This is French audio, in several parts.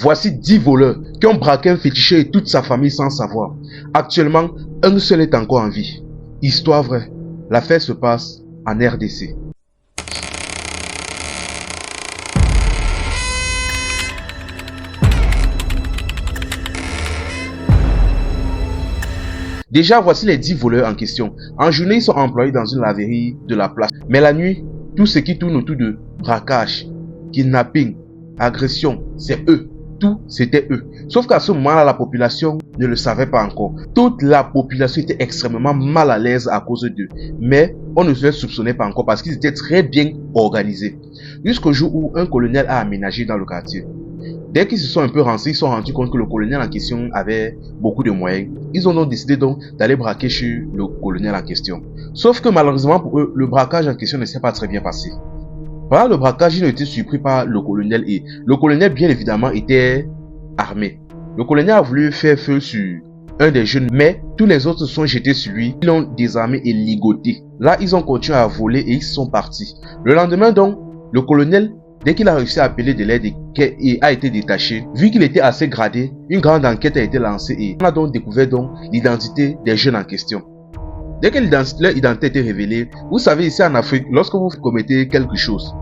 Voici 10 voleurs qui ont braqué un féticheur et toute sa famille sans savoir. Actuellement, un seul est encore en vie. Histoire vraie. L'affaire se passe en RDC. Déjà, voici les 10 voleurs en question. En journée, ils sont employés dans une laverie de la place. Mais la nuit, tout ce qui tourne autour de braquage, kidnapping, agression, c'est eux. Tout, c'était eux. Sauf qu'à ce moment-là, la population ne le savait pas encore. Toute la population était extrêmement mal à l'aise à cause d'eux. Mais on ne se les soupçonnait pas encore parce qu'ils étaient très bien organisés. Jusqu'au jour où un colonel a aménagé dans le quartier. Dès qu'ils se sont un peu renseignés, ils se sont rendus compte que le colonel en question avait beaucoup de moyens. Ils ont donc décidé d'aller braquer chez le colonel en question. Sauf que malheureusement pour eux, le braquage en question ne s'est pas très bien passé. Pendant le braquage, ils ont été surpris par le colonel et le colonel bien évidemment était armé. Le colonel a voulu faire feu sur un des jeunes, mais tous les autres se sont jetés sur lui. Ils l'ont désarmé et ligoté. Là, ils ont continué à voler et ils sont partis. Le lendemain donc, le colonel, dès qu'il a réussi à appeler de l'aide et a été détaché, vu qu'il était assez gradé, une grande enquête a été lancée et on a donc découvert l'identité des jeunes en question. Dès que leur identité a été révélée, vous savez ici en Afrique, lorsque vous commettez quelque chose,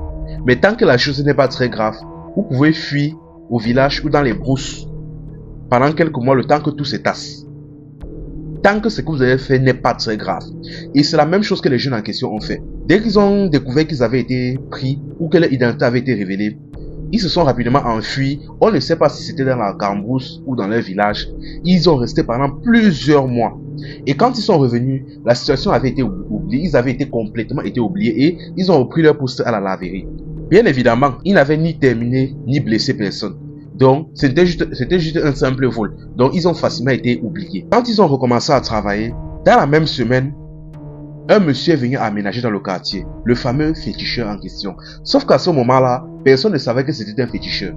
mais tant que la chose n'est pas très grave, vous pouvez fuir au village ou dans les brousses pendant quelques mois, le temps que tout se tasse. Tant que ce que vous avez fait n'est pas très grave. Et c'est la même chose que les jeunes en question ont fait. Dès qu'ils ont découvert qu'ils avaient été pris ou que leur identité avait été révélée, ils se sont rapidement enfuis. On ne sait pas si c'était dans la cambrousse ou dans leur village. Ils ont resté pendant plusieurs mois. Et quand ils sont revenus, la situation avait été oubliée. Ils avaient été complètement oubliés et ils ont repris leur poste à la laverie. Bien évidemment, ils n'avaient ni terminé ni blessé personne. Donc, c'était juste un simple vol. Donc, ils ont facilement été oubliés. Quand ils ont recommencé à travailler, dans la même semaine, un monsieur est venu aménager dans le quartier, le fameux féticheur en question. Sauf qu'à ce moment-là, personne ne savait que c'était un féticheur.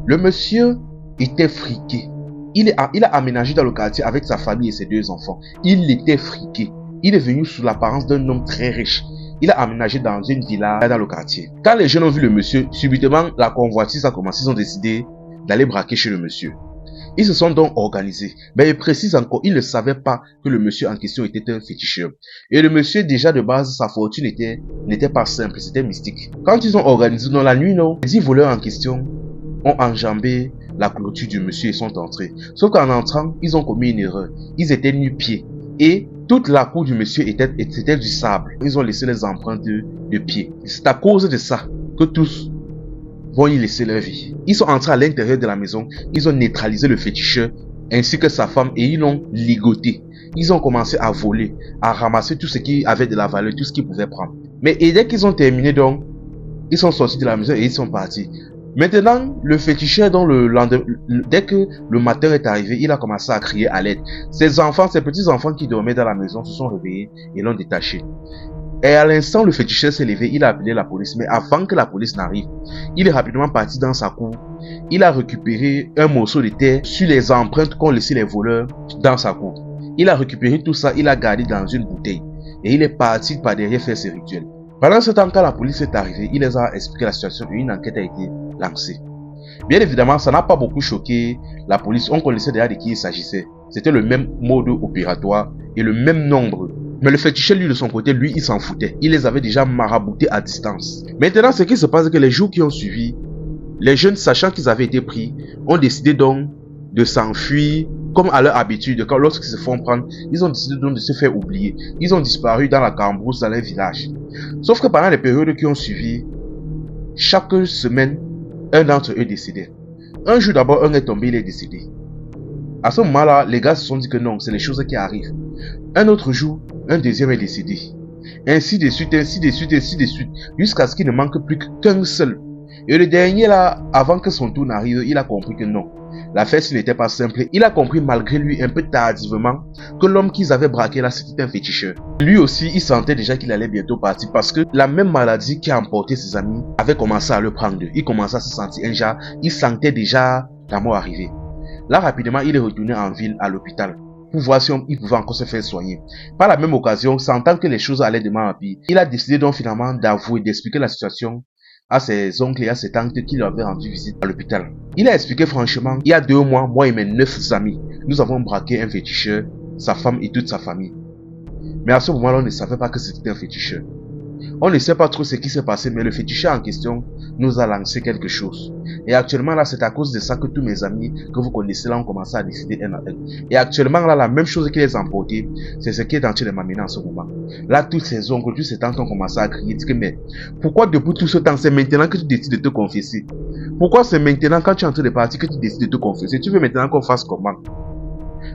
Le monsieur était friqué. Il a aménagé dans le quartier avec sa famille et ses 2 enfants. Il était friqué. Il est venu sous l'apparence d'un homme très riche. Il a aménagé dans une villa dans le quartier. Quand les jeunes ont vu le monsieur, subitement, la convoitise a commencé. Ils ont décidé d'aller braquer chez le monsieur. Ils se sont donc organisés. Mais il précise encore, ils ne savaient pas que le monsieur en question était un féticheur. Et le monsieur, déjà de base, sa fortune n'était pas simple, c'était mystique. Quand ils ont organisé dans la nuit, les 10 voleurs en question ont enjambé la clôture du monsieur et sont entrés. Sauf qu'en entrant, ils ont commis une erreur. Ils étaient nu-pieds. Et toute la cour du monsieur était du sable. Ils ont laissé les empreintes de pieds. C'est à cause de ça que tous vont y laisser leur vie. Ils sont entrés à l'intérieur de la maison, ils ont neutralisé le féticheur ainsi que sa femme et ils l'ont ligoté. Ils ont commencé à voler, à ramasser tout ce qui avait de la valeur, tout ce qu'ils pouvaient prendre. Mais dès qu'ils ont terminé donc, ils sont sortis de la maison et ils sont partis. Maintenant, le féticheur dès que le matin est arrivé, il a commencé à crier à l'aide. Ses petits enfants qui dormaient dans la maison se sont réveillés et l'ont détaché. Et à l'instant, le féticheur s'est levé, il a appelé la police. Mais avant que la police n'arrive, il est rapidement parti dans sa cour. Il a récupéré un morceau de terre sur les empreintes qu'ont laissé les voleurs dans sa cour. Il a récupéré tout ça, il a gardé dans une bouteille. Et il est parti par derrière faire ses rituels. Pendant ce temps, quand la police est arrivée, il les a expliqué la situation et une enquête a été lancée. Bien évidemment, ça n'a pas beaucoup choqué la police. On connaissait déjà de qui il s'agissait. C'était le même mode opératoire et le même nombre. Mais le féticheur, lui, de son côté, lui, il s'en foutait. Il les avait déjà maraboutés à distance. Maintenant, ce qui se passe, c'est que les jours qui ont suivi, les jeunes, sachant qu'ils avaient été pris, ont décidé donc de s'enfuir, comme à leur habitude. Lorsqu'ils se font prendre, ils ont décidé donc de se faire oublier. Ils ont disparu dans la cambrousse, dans leur village. Sauf que pendant les périodes qui ont suivi, chaque semaine, un d'entre eux décédait. Un jour d'abord, un est tombé, il est décédé. À ce moment-là, les gars se sont dit que non, c'est les choses qui arrivent. Un autre jour, un deuxième est décédé. Ainsi de suite, jusqu'à ce qu'il ne manque plus qu'un seul. Et le dernier là, avant que son tour n'arrive, il a compris que non. L'affaire n'était pas simple. Il a compris malgré lui, un peu tardivement, que l'homme qu'ils avaient braqué là, c'était un féticheur. Lui aussi, il sentait déjà qu'il allait bientôt partir parce que la même maladie qui a emporté ses amis avait commencé à le prendre. Il commençait à se sentir un genre, il sentait déjà la mort arriver. Là, rapidement, il est retourné en ville, à l'hôpital, pour voir si il pouvait encore se faire soigner. Par la même occasion, sentant que les choses allaient de mal en pire, il a décidé donc finalement d'avouer, d'expliquer la situation à ses oncles et à ses tantes qui lui avaient rendu visite à l'hôpital. Il a expliqué franchement, il y a 2 mois, moi et mes 9 amis, nous avons braqué un féticheur, sa femme et toute sa famille. Mais à ce moment-là, on ne savait pas que c'était un féticheur. On ne sait pas trop ce qui s'est passé, mais le féticheur en question nous a lancé quelque chose. Et actuellement, là, c'est à cause de ça que tous mes amis que vous connaissez là ont commencé à décider un à un. Et actuellement, là, la même chose qui les a emportés, c'est ce qui est en train de m'amener en ce moment. Là, tous ces oncles, tous ces tantes ont commencé à crier, dire que, mais pourquoi depuis tout ce temps, c'est maintenant que tu décides de te confesser? Pourquoi c'est maintenant, quand tu es en train de partir, que tu décides de te confesser? Tu veux maintenant qu'on fasse comment?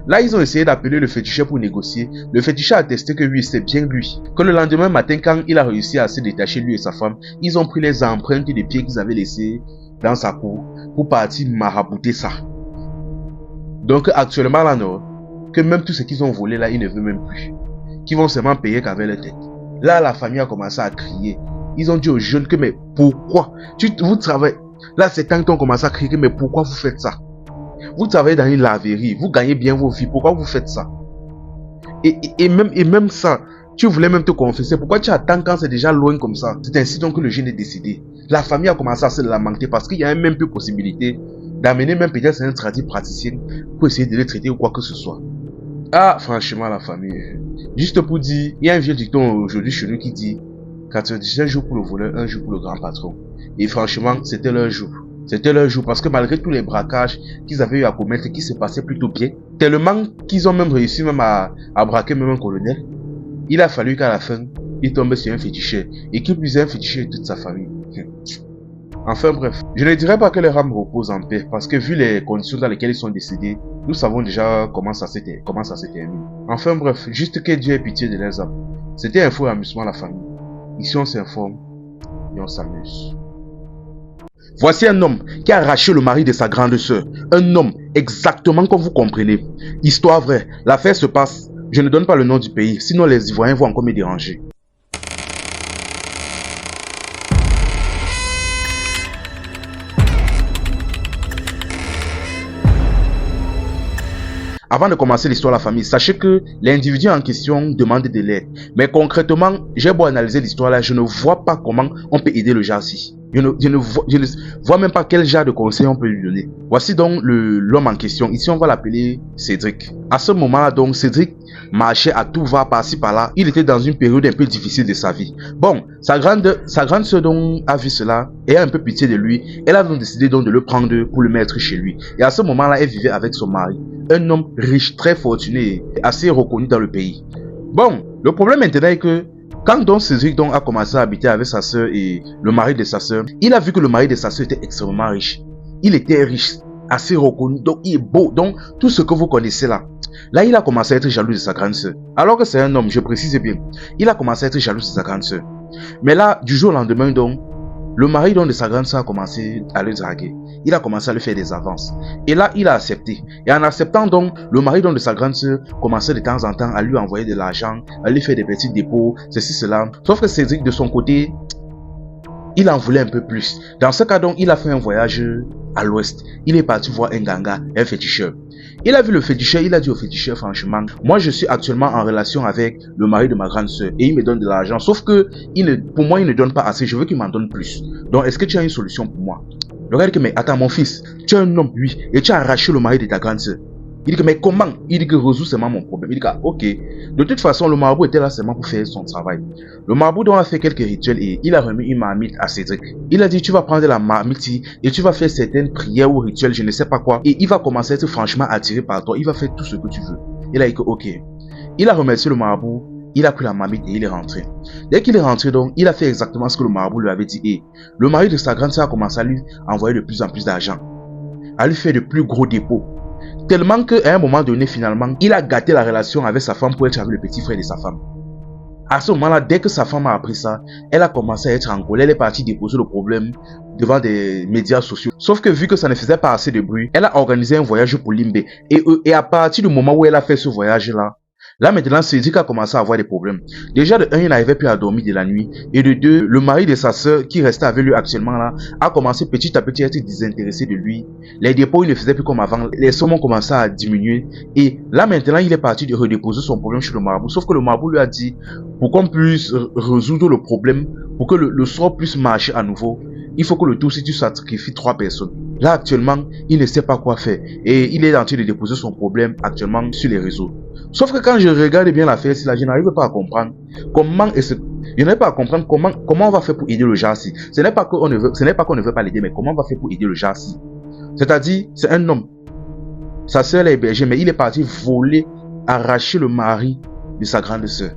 Là, ils ont essayé d'appeler le féticheur pour négocier. Le féticheur a attesté que oui, c'est bien lui. Que le lendemain matin, quand il a réussi à se détacher, lui et sa femme, ils ont pris les empreintes des pieds qu'ils avaient laissées dans sa cour pour partir marabouter ça. Donc, actuellement, là, non, que même tout ce qu'ils ont volé, là, ils ne veulent même plus. Qu'ils vont seulement payer qu'avec leur tête. Là, la famille a commencé à crier. Ils ont dit aux jeunes que, mais pourquoi? Vous travaillez. Là, ces tantes ont commencé à crier que, mais pourquoi vous faites ça? Vous travaillez dans une laverie, vous gagnez bien vos vies, pourquoi vous faites ça? Et même ça, tu voulais même te confesser, pourquoi tu attends quand c'est déjà loin comme ça? C'est ainsi donc que le jeune est décidé. La famille a commencé à se lamenter parce qu'il y a même plus possibilité d'amener même peut-être un tradit praticien pour essayer de le traiter ou quoi que ce soit. Ah, franchement, la famille. Juste pour dire, il y a un vieux dicton aujourd'hui chez nous qui dit 97 jours pour le voleur, 1 jour pour le grand patron. Et franchement, c'était leur jour. C'était leur jour parce que malgré tous les braquages qu'ils avaient eu à commettre, qui se passaient plutôt bien, tellement qu'ils ont même réussi même à braquer même un colonel, il a fallu qu'à la fin, il tombe sur un féticheur et qu'il puisse un féticheur et toute sa famille. Enfin bref, je ne dirais pas que les rames reposent en paix parce que vu les conditions dans lesquelles ils sont décédés, nous savons déjà comment ça se termine. Enfin bref, juste que Dieu ait pitié de leurs âmes. C'était un faux amusement la famille. Ici on s'informe et on s'amuse. Voici un homme qui a arraché le mari de sa grande sœur. Un homme exactement comme vous comprenez. Histoire vraie. L'affaire se passe. Je ne donne pas le nom du pays, sinon les Ivoiriens vont encore me déranger. Avant de commencer l'histoire de la famille, sachez que l'individu en question demande de l'aide. Mais concrètement, j'ai beau analyser l'histoire là, je ne vois pas comment on peut aider le Jarsi. Je ne vois même pas quel genre de conseil on peut lui donner. Voici donc l'homme en question. Ici, on va l'appeler Cédric. À ce moment-là, donc, Cédric marchait à tout va par-ci par-là. Il était dans une période un peu difficile de sa vie. Bon, sa grande sœur donc a vu cela et a un peu pitié de lui. Elle a donc décidé donc de le prendre pour le mettre chez lui. Et à ce moment-là, elle vivait avec son mari. Un homme riche, très fortuné, assez reconnu dans le pays. Bon, le problème maintenant est que quand donc Cédric donc a commencé à habiter avec sa sœur et le mari de sa sœur, il a vu que le mari de sa sœur était extrêmement riche. Il était riche, assez reconnu, donc il est beau, donc tout ce que vous connaissez là. Là, il a commencé à être jaloux de sa grande sœur. Alors que c'est un homme, je précise bien, il a commencé à être jaloux de sa grande sœur. Mais là, du jour au lendemain donc, le mari donc de sa grande sœur a commencé à le draguer. Il a commencé à lui faire des avances. Et là, il a accepté. Et en acceptant donc, le mari donc de sa grande sœur commençait de temps en temps à lui envoyer de l'argent, à lui faire des petits dépôts, ceci, cela. Sauf que Cédric, de son côté, il en voulait un peu plus. Dans ce cas donc, il a fait un voyage à l'ouest. Il est parti voir un ganga, un féticheur. Il a vu le féticheur, il a dit au féticheur, franchement, moi je suis actuellement en relation avec le mari de ma grande sœur et il me donne de l'argent. Sauf que pour moi, il ne donne pas assez, je veux qu'il m'en donne plus. Donc, est-ce que tu as une solution pour moi? Le gars dit que, mais attends mon fils, tu es un homme, oui, et tu as arraché le mari de ta grande sœur. Il dit que, mais comment? Il dit que résous seulement mon problème. Il dit que, ok. De toute façon, le marabout était là seulement pour faire son travail. Le marabout donc a fait quelques rituels et il a remis une marmite à Cédric. Il a dit, tu vas prendre la marmite et tu vas faire certaines prières ou rituels, je ne sais pas quoi. Et il va commencer à être franchement attiré par toi. Il va faire tout ce que tu veux. Il a dit que, ok. Il a remercié le marabout. Il a pris la marmite et il est rentré. Dès qu'il est rentré donc, il a fait exactement ce que le marabout lui avait dit. Et le mari de sa grande sœur a commencé à lui envoyer de plus en plus d'argent. À lui faire de plus gros dépôts. Tellement qu'à un moment donné, finalement, il a gâté la relation avec sa femme pour être avec le petit frère de sa femme. À ce moment-là, dès que sa femme a appris ça, elle a commencé à être en colère. Elle est partie déposer le problème devant des médias sociaux. Sauf que vu que ça ne faisait pas assez de bruit, elle a organisé un voyage pour Limbe. Et à partir du moment où elle a fait ce voyage-là, Là maintenant, Cédric a commencé à avoir des problèmes. Déjà de un, il n'arrivait plus à dormir de la nuit. Et de deux, le mari de sa sœur qui restait avec lui actuellement là, a commencé petit à petit à être désintéressé de lui. Les dépôts, il ne faisait plus comme avant. Les sommes ont commencé à diminuer. Et là maintenant, il est parti de redéposer son problème chez le marabout. Sauf que le marabout lui a dit, pour qu'on puisse résoudre le problème, pour que le sort puisse marcher à nouveau, il faut que le tout, si tu sacrifies 3 personnes. Là actuellement, il ne sait pas quoi faire. Et il est en train de déposer son problème actuellement sur les réseaux. Sauf que quand je regarde bien l'affaire, je n'arrive pas à comprendre comment je n'arrive pas à comprendre comment on va faire pour aider le Jarsi. Ce n'est pas qu'on ne veut pas l'aider, mais comment on va faire pour aider le Jarsi. C'est-à-dire, c'est un homme. Sa sœur est hébergée, mais il est parti voler, arracher le mari de sa grande sœur.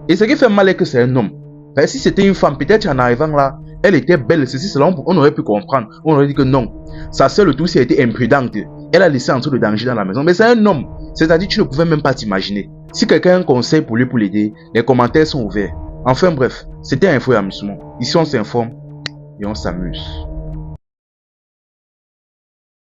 Et ce qui fait mal est que c'est un homme. Ben, si c'était une femme, peut-être en arrivant là, elle était belle, ceci, cela, on aurait pu comprendre. On aurait dit que non. Sa sœur, le tout, si elle était imprudente, elle a laissé entrer le danger dans la maison. Mais c'est un homme. C'est-à-dire, tu ne pouvais même pas t'imaginer. Si quelqu'un a un conseil pour lui pour l'aider, les commentaires sont ouverts. Enfin bref, c'était Info et Amusement. Ici, on s'informe et on s'amuse.